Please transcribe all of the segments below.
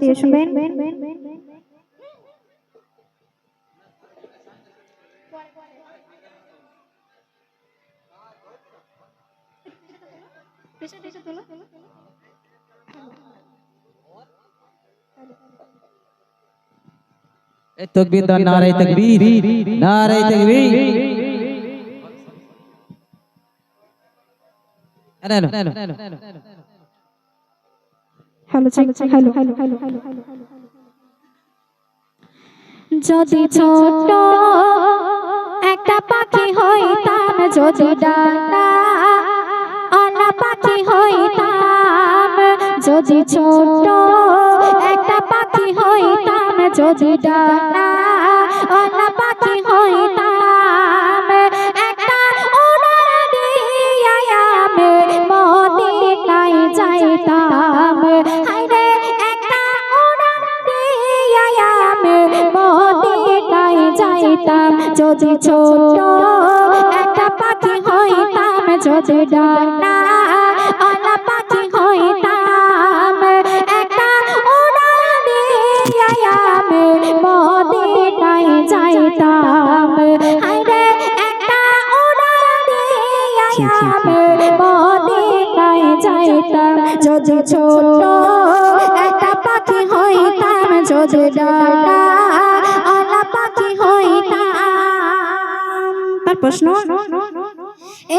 দিয়ে শুনবেন। तकबीर दा नारे तकबीर, नारे तकबीर। हेलो हेलो যদি ছোট একটা পাখি হইতাম, যদি ডানা আলা পাখি হইতাম, যদি ছোট একটা পাখি হইতাম, যদি ডানা আলা পাখি হইতাম, একটা উড়াল দিয়া আমি মদিনায় যাইতাম। হায়রে একটা উড়াল দিয়া আমি মদিনায় যাইতাম। যদি ছোট একটা পাখি হইতাম, যদি ডানা আলা পাখি হইতাম, একটা উড়াল দিয়া আমি মদিনায় যাইতাম। হায়রে একটা উড়াল দিয়া আমি মদিনায় যাইতাম। যদি ছোট একটা পাখি হইতাম, যদি ডানা আলা পাখি হইতাম। তার প্রশ্ন,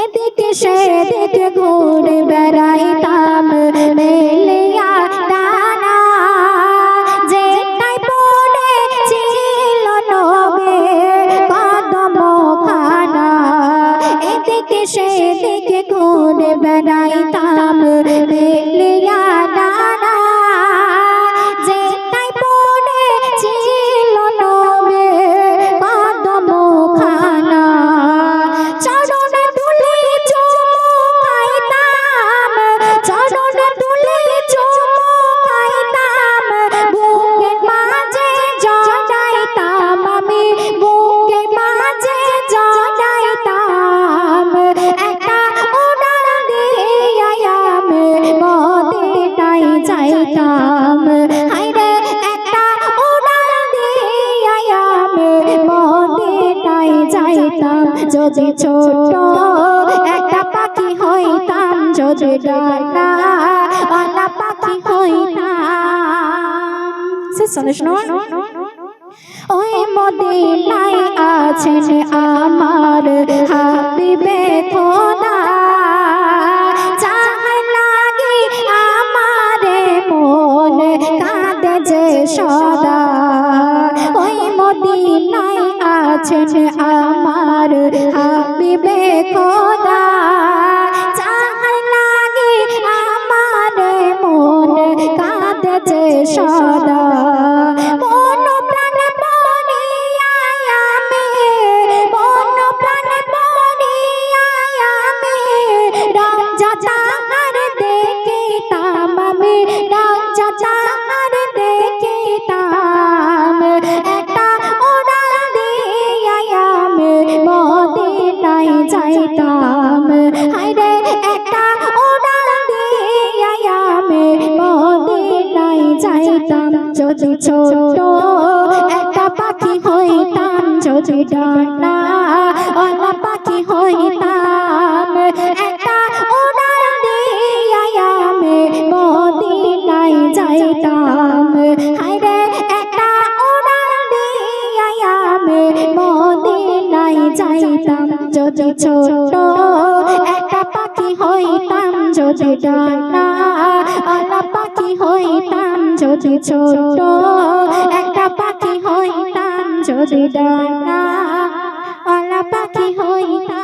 এদিকে সেদিকে ঘুরে বেড়াইতাম মেলিয়া ডানা, যেটাই পড়েছিল নবীর কদম খানা। এদিকে সেদিকে ঘুরে বেড়াইতাম মেলিয়া ডানা, যেটাই পড়েছিল নবীর কদম খানা। চরণে তুলি চুমাইতাম, চরণে তুলি চুমাইতাম, বুকের মাঝে জড়াইতাম আমি, বুকের মাঝে জড়াইতাম। একটা উড়াল দিয়া আমি মদিনায় যাইতাম। হায়রে একটা উড়াল দিয়া আমি মদিনায় যাইতাম। যদি ছোট একটা পাখি হইতাম, যদি ডানা আলা পাখি হইতাম। ওই মদিনায় আছেন আমার হাবিবে খোদা, যার লাগি আমারে মন কাঁদে যে সদা। ওই মদিনায় আছেন আমার হাবিবে খোদা, যার লাগি আমারে মন কাঁদে যে সদা। মন প্রাণে পড়িয়া আমি, মন প্রাণে পড়িয়া আমি রাজা তাহার দেখিতাম, আমি রাজা তাহার দেখিতাম। একটা উড়াল দিয়া আমি মদিনায় যাইতাম। হায়রে একটা উড়াল দিয়া আমি মদিনায় যাইতাম। যদি ছোট একটা পাখি হইতাম, যদি ডানা আলা পাখি হইতাম, একটা উড়াল দিয়া আমি মদিনায় যাইতাম। হায়রে একটা উড়াল দিয়া আমি মদিনায় যাইতাম। যদি ছোট একটা পাখি হইতাম, যদি ডানা আলা পাখি হইতাম, যদি ছোট একটা পাখি হইতাম, যদি ডানা আলা পাখি হইতাম।